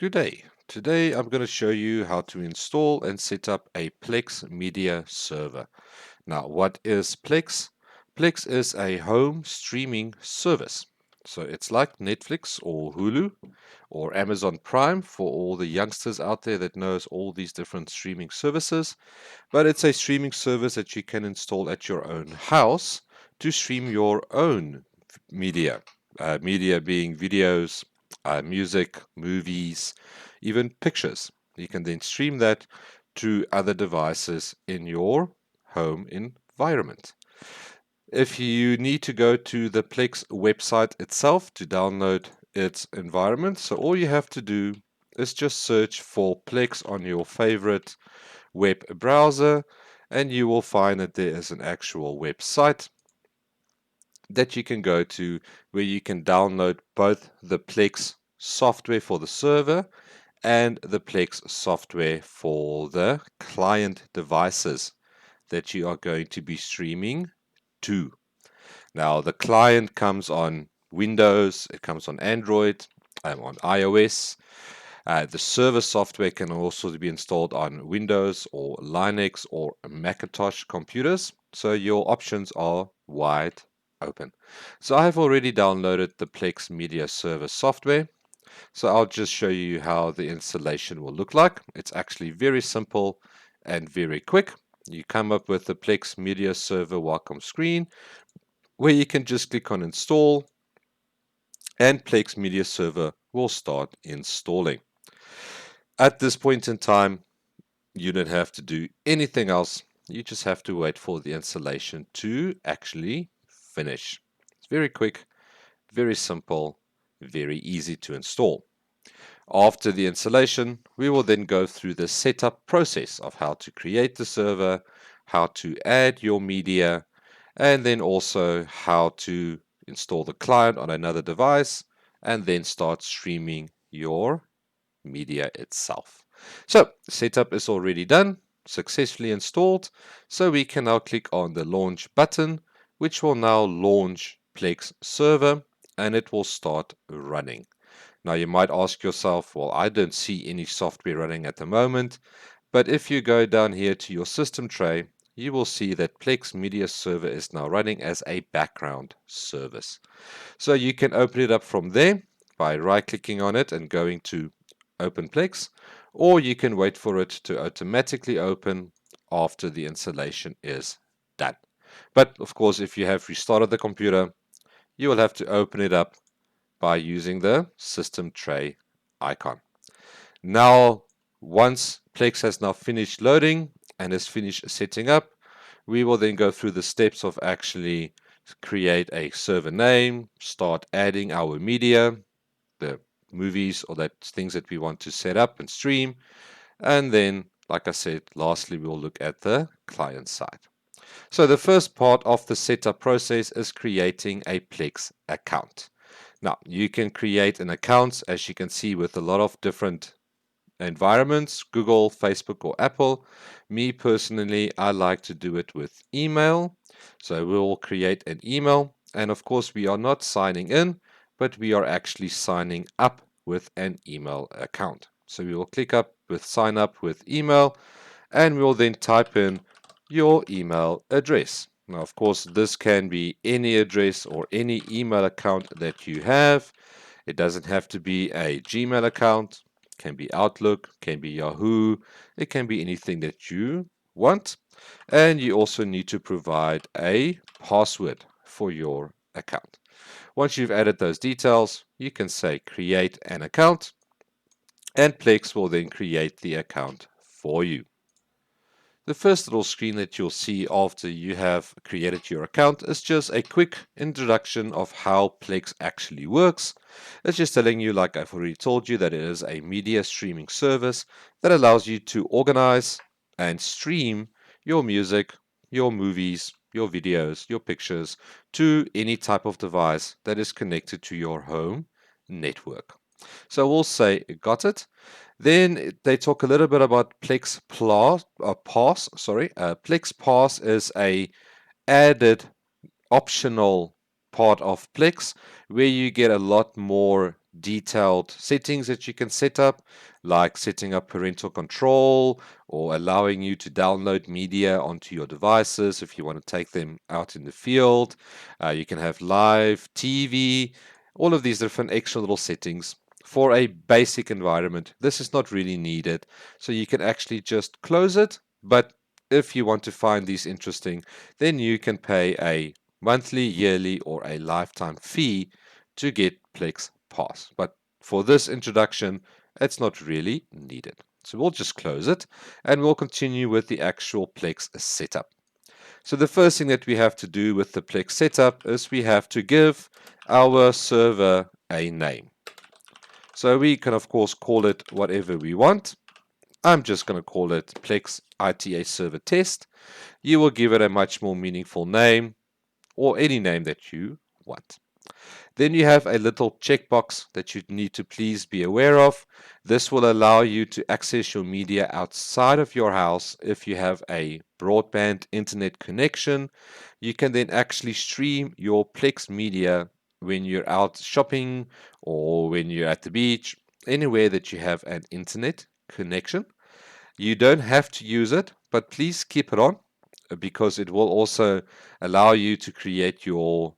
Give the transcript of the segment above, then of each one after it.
Good day. Today I'm going to show you how to install and set up a Plex media server. Now, what is Plex? Plex is a home streaming service. So it's like Netflix or Hulu or Amazon Prime for all the youngsters out there that knows all these different streaming services. But it's a streaming service that you can install at your own house to stream your own media. Media being videos, music, movies, even pictures. You can then stream that to other devices in your home environment. If you need to go to the Plex website itself to download its environment, so all you have to do is just search for Plex on your favorite web browser, and you will find that there is an actual website that you can go to where you can download both the Plex software for the server and the Plex software for the client devices that you are going to be streaming to. Now, the client comes on Windows, it comes on Android, on iOS. The server software can also be installed on Windows or Linux or Macintosh computers. So your options are wide open. So I have already downloaded the Plex Media Server software. So I'll just show you how the installation will look like. It's actually very simple and very quick. You come up with the Plex Media Server welcome screen where you can just click on install and Plex Media Server will start installing. At this point in time, you don't have to do anything else. You just have to wait for the installation to actually finish. It's very quick, very simple, very easy to install. After the installation, we will then go through the setup process of how to create the server, how to add your media, and then also how to install the client on another device, and then start streaming your media itself. So, setup is already done, successfully installed, so we can now click on the launch button, which will now launch Plex server, and it will start running. Now you might ask yourself, well, I don't see any software running at the moment, but if you go down here to your system tray, you will see that Plex Media Server is now running as a background service. So you can open it up from there by right-clicking on it and going to Open Plex, or you can wait for it to automatically open after the installation is done. But of course, if you have restarted the computer, you will have to open it up by using the system tray icon. Now, once Plex has now finished loading and is finished setting up, we will then go through the steps of actually create a server name, start adding our media, the movies or that things that we want to set up and stream, and then, like I said, lastly, we'll look at the client side. So the first part of the setup process is creating a Plex account. Now, you can create an account, as you can see, with a lot of different environments, Google, Facebook, or Apple. Me personally, I like to do it with email. So we'll create an email. And of course, we are not signing in, but we are actually signing up with an email account. So we will click up with sign up with email, and we will then type in your email address. Now, of course, this can be any address or any email account that you have. It doesn't have to be a Gmail account. It can be Outlook, can be Yahoo. It can be anything that you want. And you also need to provide a password for your account. Once you've added those details, you can say create an account, and Plex will then create the account for you. The first little screen that you'll see after you have created your account is just a quick introduction of how Plex actually works. It's just telling you, like I've already told you, that it is a media streaming service that allows you to organize and stream your music, your movies, your videos, your pictures to any type of device that is connected to your home network. So we'll say, got it. Then they talk a little bit about Plex Pass. Plex Pass is a added optional part of Plex where you get a lot more detailed settings that you can set up, like setting up parental control or allowing you to download media onto your devices if you want to take them out in the field. You can have live TV, all of these different extra little settings. For a basic environment, this is not really needed, so you can actually just close it. But if you want to find these interesting, then you can pay a monthly, yearly, or a lifetime fee to get Plex Pass. But for this introduction, it's not really needed. So we'll just close it and we'll continue with the actual Plex setup. So the first thing that we have to do with the Plex setup is we have to give our server a name. So we can of course call it whatever we want. I'm just going to call it Plex ITA Server Test. You will give it a much more meaningful name or any name that you want. Then you have a little checkbox that you need to please be aware of. This will allow you to access your media outside of your house. If you have a broadband internet connection, you can then actually stream your Plex media when you're out shopping or when you're at the beach, anywhere that you have an internet connection. You don't have to use it, but please keep it on because it will also allow you to create your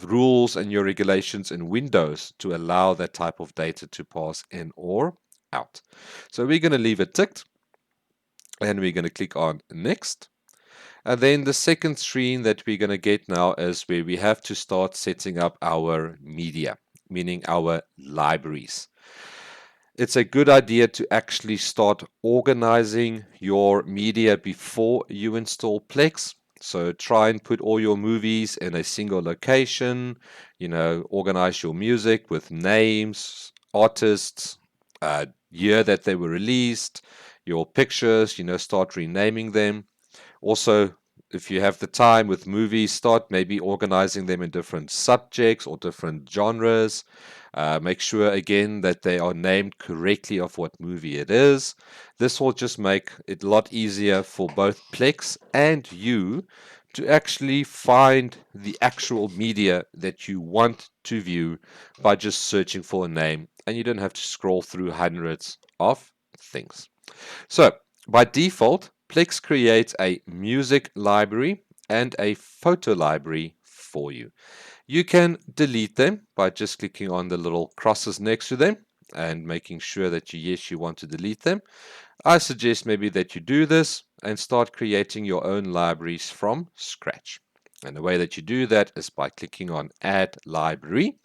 rules and your regulations in Windows to allow that type of data to pass in or out. So we're going to leave it ticked and we're going to click on next. And then the second screen that we're going to get now is where we have to start setting up our media, meaning our libraries. It's a good idea to actually start organizing your media before you install Plex. So try and put all your movies in a single location, organize your music with names, artists, year that they were released, your pictures, start renaming them. Also, if you have the time with movies, start maybe organizing them in different subjects or different genres. Make sure again that they are named correctly of what movie it is. This will just make it a lot easier for both Plex and you to actually find the actual media that you want to view by just searching for a name, and you don't have to scroll through hundreds of things. So by default, Plex creates a music library and a photo library for you. You can delete them by just clicking on the little crosses next to them and making sure that yes, you want to delete them. I suggest maybe that you do this and start creating your own libraries from scratch. And the way that you do that is by clicking on Add Library.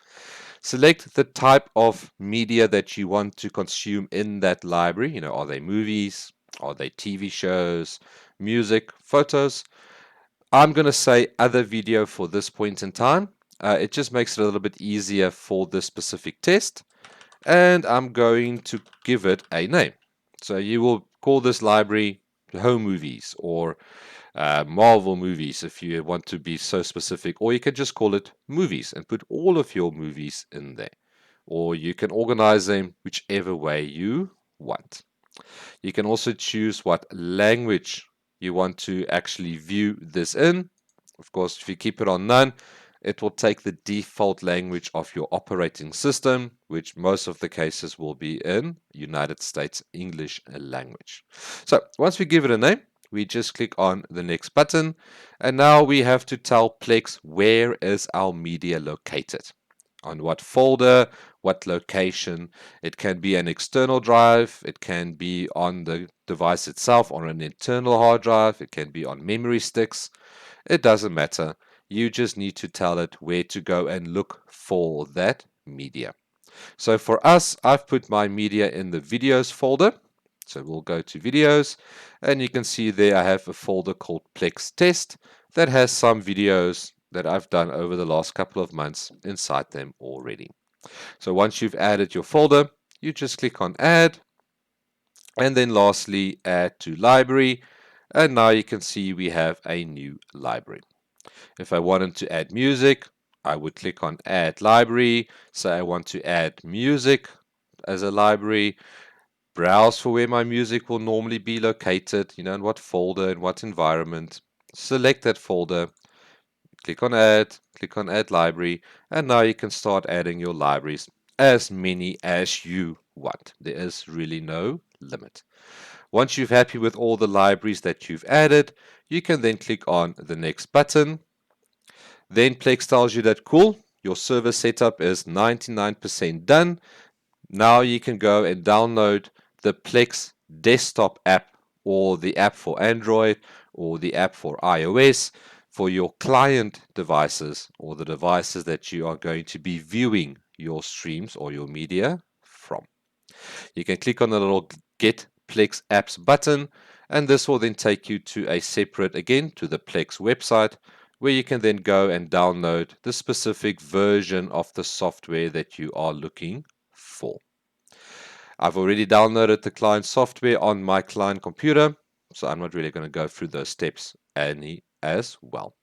Select the type of media that you want to consume in that library. Are they movies? Are they TV shows? Music? Photos? I'm going to say other video for this point in time. It just makes it a little bit easier for this specific test. And I'm going to give it a name. So you will call this library Home Movies or Marvel movies if you want to be so specific, or you can just call it movies and put all of your movies in there, or you can organize them whichever way you want. You can also choose what language you want to actually view this in. Of course, if you keep it on none, it will take the default language of your operating system, which most of the cases will be in United States English language. So once we give it a name, we just click on the next button, and now we have to tell Plex where is our media located, on what folder, what location. It can be an external drive, it can be on the device itself, on an internal hard drive, it can be on memory sticks. It doesn't matter. You just need to tell it where to go and look for that media. So for us, I've put my media in the videos folder. So we'll go to videos, and you can see there I have a folder called Plex Test that has some videos that I've done over the last couple of months inside them already. So once you've added your folder, you just click on Add, and then lastly Add to Library, and now you can see we have a new library. If I wanted to add music, I would click on Add Library. So I want to add music as a library. Browse for where my music will normally be located, in what folder, in what environment. Select that folder, click on Add Library, and now you can start adding your libraries as many as you want. There is really no limit. Once you're happy with all the libraries that you've added, you can then click on the next button. Then Plex tells you that cool, your server setup is 99% done. Now you can go and download the Plex desktop app, or the app for Android, or the app for iOS, for your client devices, or the devices that you are going to be viewing your streams or your media from. You can click on the little Get Plex Apps button, and this will then take you to a separate, again, to the Plex website, where you can then go and download the specific version of the software that you are looking for. I've already downloaded the client software on my client computer, so I'm not really going to go through those steps any as well.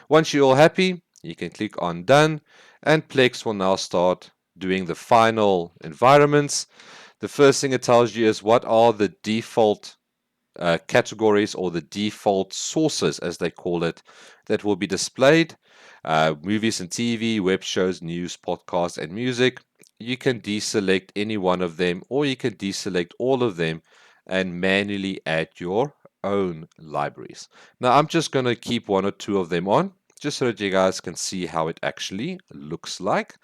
Once you're all happy, you can click on Done, and Plex will now start doing the final environments. The first thing it tells you is what are the default categories, or the default sources, as they call it, that will be displayed. Movies and TV, web shows, news, podcasts, and music. You can deselect any one of them, or you can deselect all of them and manually add your own libraries. Now, I'm just going to keep one or two of them on, just so that you guys can see how it actually looks like.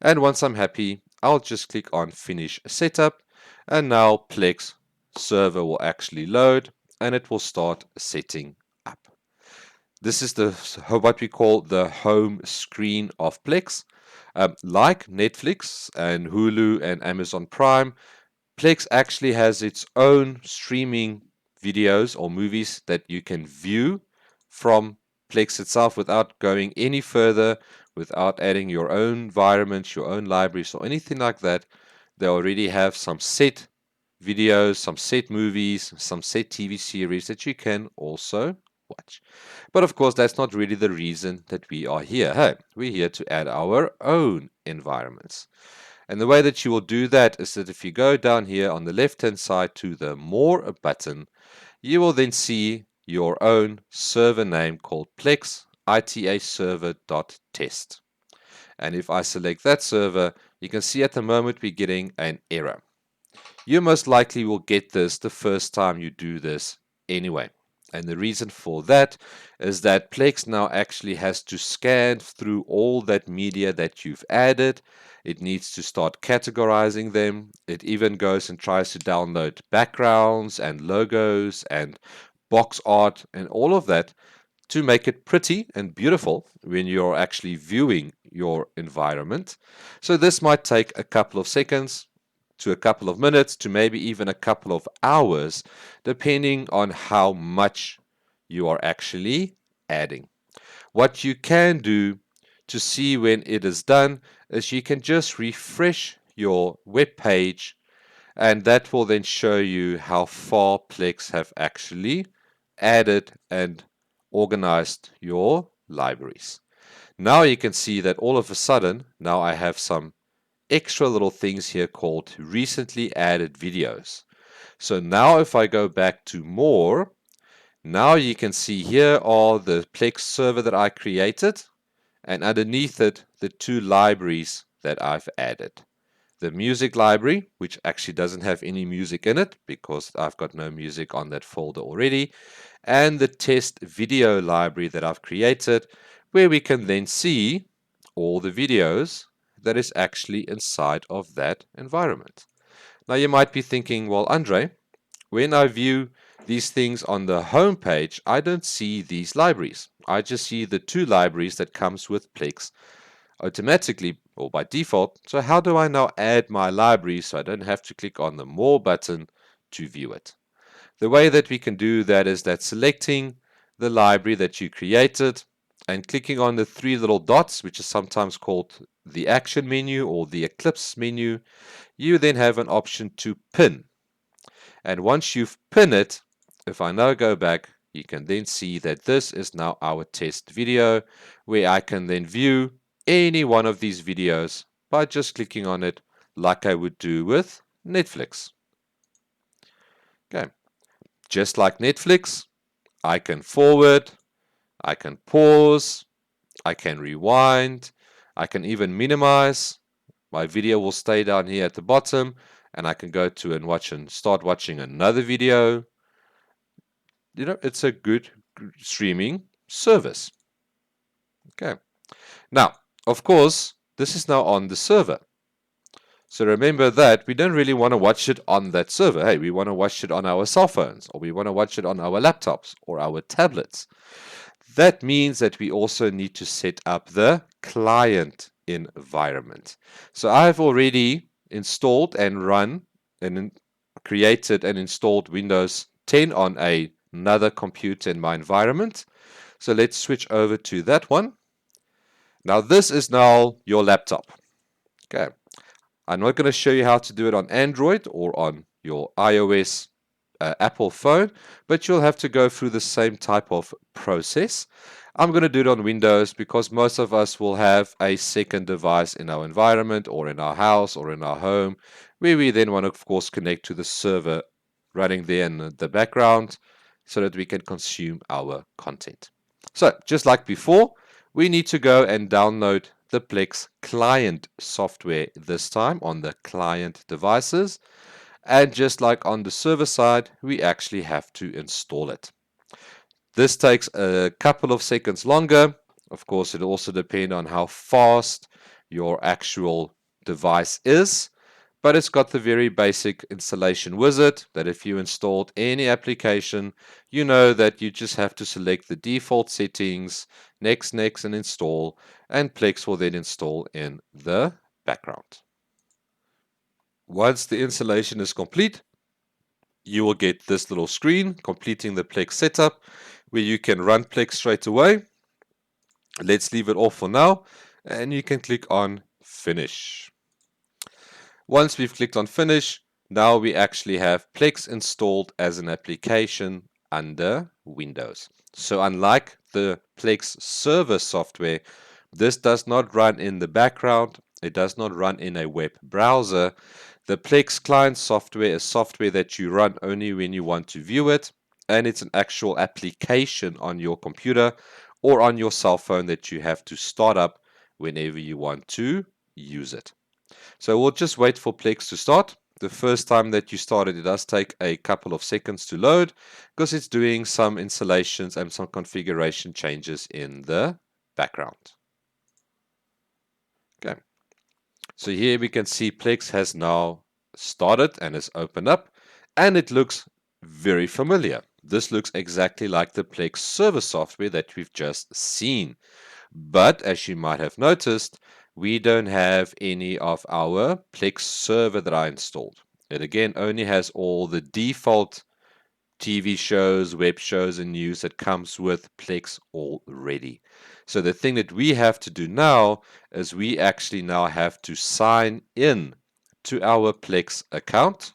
And once I'm happy, I'll just click on Finish Setup, and now Plex server will actually load, and it will start setting up. This is what we call the home screen of Plex. Like Netflix and Hulu and Amazon Prime, Plex actually has its own streaming videos or movies that you can view from Plex itself without going any further, without adding your own environments, your own libraries, or anything like that. They already have some set videos, some set movies, some set TV series that you can also watch. But of course, that's not really the reason that we are here. Hey, we're here to add our own environments. And the way that you will do that is that if you go down here on the left-hand side to the More button, you will then see your own server name called Plex itaserver.test. And if I select that server, you can see at the moment we're getting an error. You most likely will get this the first time you do this anyway. And the reason for that is that Plex now actually has to scan through all that media that you've added. It needs to start categorizing them. It even goes and tries to download backgrounds and logos and box art and all of that to make it pretty and beautiful when you're actually viewing your environment. So this might take a couple of seconds to a couple of minutes to maybe even a couple of hours, depending on how much you are actually adding. What you can do to see when it is done is you can just refresh your web page, and that will then show you how far Plex have actually added and organized your libraries. Now you can see that all of a sudden, now I have some extra little things here called recently added videos. So now if I go back to more, now you can see here are the Plex server that I created, and underneath it, the two libraries that I've added. The music library, which actually doesn't have any music in it because I've got no music on that folder already, and the test video library that I've created, where we can then see all the videos that is actually inside of that environment. Now you might be thinking, well, Andre, when I view these things on the home page, I don't see these libraries. I just see the two libraries that comes with Plex automatically or by default. So how do I now add my library so I don't have to click on the More button to view it? The way that we can do that is that selecting the library that you created and clicking on the three little dots, which is sometimes called the action menu or the eclipse menu, you then have an option to pin. And once you've pinned it, if I now go back, you can then see that this is now our test video, where I can then view any one of these videos by just clicking on it like I would do with Netflix. Okay, just like Netflix, I can forward, I can pause, I can rewind, I can even minimize, My video will stay down here at the bottom, and I can go to and start watching another video. It's a good streaming service. Okay. Now, of course, this is now on the server. So remember that we don't really want to watch it on that server. Hey, we want to watch it on our cell phones, or we want to watch it on our laptops or our tablets. That means that we also need to set up the client environment. So I've already installed and run and created and installed Windows 10 on another computer in my environment. So let's switch over to that one. Now this is now your laptop. Okay. I'm not going to show you how to do it on Android or on your iOS Apple phone, but you'll have to go through the same type of process. I'm going to do it on Windows because most of us will have a second device in our environment or in our house or in our home, where we then want to, of course, connect to the server running there in the background so that we can consume our content. So, just like before, we need to go and download the Plex client software this time on the client devices. And just like on the server side, we actually have to install it. This takes a couple of seconds longer. Of course, it also depends on how fast your actual device is. But it's got the very basic installation wizard that if you installed any application, you know that you just have to select the default settings, next, and install, and Plex will then install in the background. Once the installation is complete, you will get this little screen completing the Plex setup where you can run Plex straight away. Let's leave it off for now, and you can click on Finish. Once we've clicked on Finish, now we actually have Plex installed as an application under Windows. So unlike the Plex server software, this does not run in the background. It does not run in a web browser. The Plex client software is software that you run only when you want to view it, and it's an actual application on your computer or on your cell phone that you have to start up whenever you want to use it. So we'll just wait for Plex to start. The first time that you start it does take a couple of seconds to load because it's doing some installations and some configuration changes in the background. Okay. So here we can see Plex has now started and is opened up, and it looks very familiar. This looks exactly like the Plex server software that we've just seen. But as you might have noticed, we don't have any of our Plex server that I installed. It again only has all the default TV shows, web shows, and news that comes with Plex already. So the thing that we have to do now is we actually now have to sign in to our Plex account.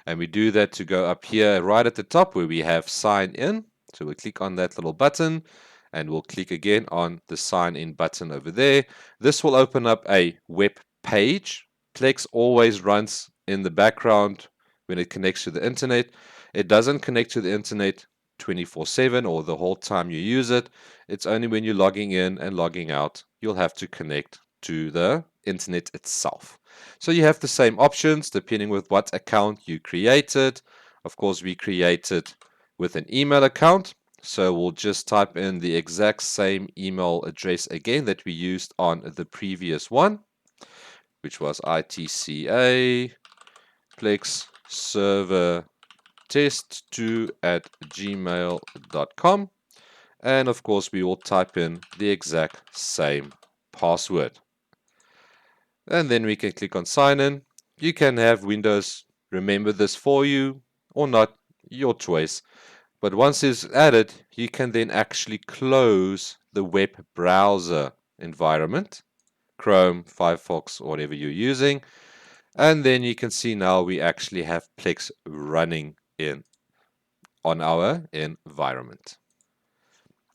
And we do that to go up here right at the top where we have sign in. So we click on that little button and we'll click again on the sign in button over there. This will open up a web page. Plex always runs in the background when it connects to the internet. It doesn't connect to the internet 24/7 or the whole time you use it. It's only when you're logging in and logging out, you'll have to connect to the internet itself. So you have the same options depending with what account you created. Of course, we created with an email account. So we'll just type in the exact same email address again that we used on the previous one, which was ITCA Plex server test2@gmail.com. And of course, we will type in the exact same password. And then we can click on sign in. You can have Windows remember this for you or not, your choice. But once it's added, you can then actually close the web browser environment, Chrome, Firefox, or whatever you're using. And then you can see now we actually have Plex running on our environment.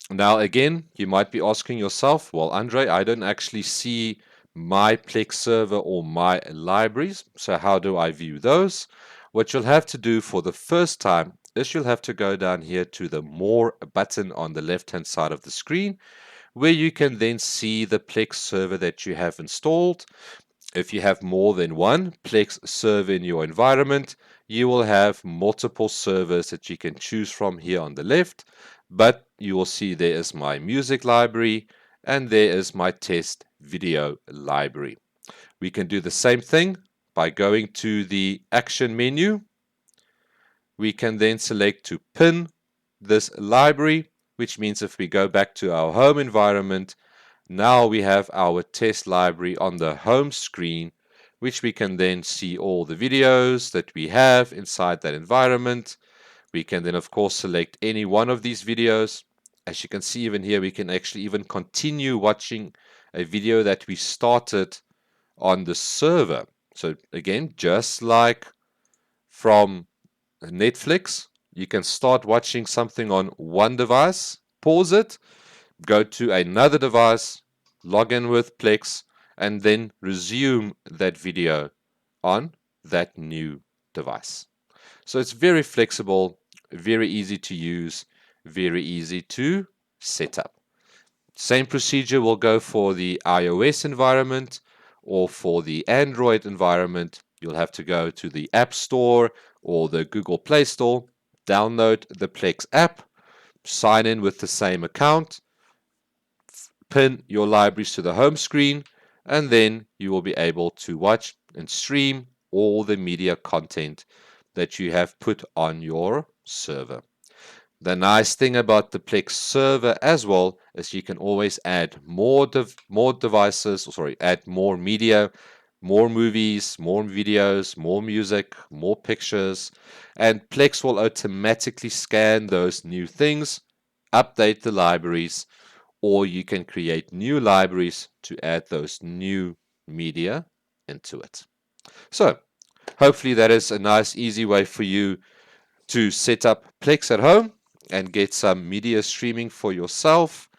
Now again, you might be asking yourself, well, Andre, I don't actually see my Plex server or my libraries, so how do I view those? What you'll have to do for the first time is you'll have to go down here to the More button on the left-hand side of the screen, where you can then see the Plex server that you have installed. If you have more than one Plex server in your environment, you will have multiple servers that you can choose from here on the left, but you will see there is my music library and there is my test video library. We can do the same thing by going to the action menu. We can then select to pin this library, which means if we go back to our home environment, now we have our test library on the home screen, which we can then see all the videos that we have inside that environment. We can then, of course, select any one of these videos. As you can see even here, we can actually even continue watching a video that we started on the server. So again, just like from Netflix, you can start watching something on one device, pause it, go to another device, log in with Plex, and then resume that video on that new device. So it's very flexible, very easy to use, very easy to set up. Same procedure will go for the iOS environment or for the Android environment. You'll have to go to the App Store or the Google Play Store, download the Plex app, sign in with the same account, pin your libraries to the home screen, and then you will be able to watch and stream all the media content that you have put on your server. The nice thing about the Plex server as well is you can always add more devices, add more media, more movies, more videos, more music, more pictures, and Plex will automatically scan those new things, update the libraries, or you can create new libraries to add those new media into it. So, hopefully that is a nice, easy way for you to set up Plex at home and get some media streaming for yourself.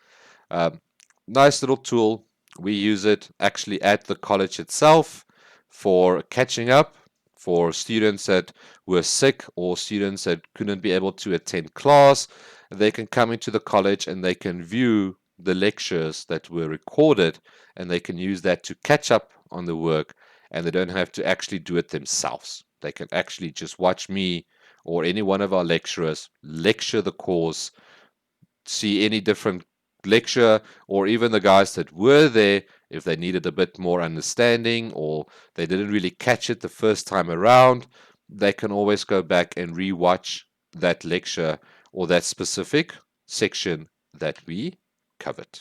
Um, Nice little tool. We use it actually at the college itself for catching up for students that were sick or students that couldn't be able to attend class. They can come into the college and they can view the lectures that were recorded and they can use that to catch up on the work and they don't have to actually do it themselves. They can actually just watch me or any one of our lecturers lecture the course, see any different lecture, or even the guys that were there, if they needed a bit more understanding or they didn't really catch it the first time around, they can always go back and re-watch that lecture or that specific section that we covered.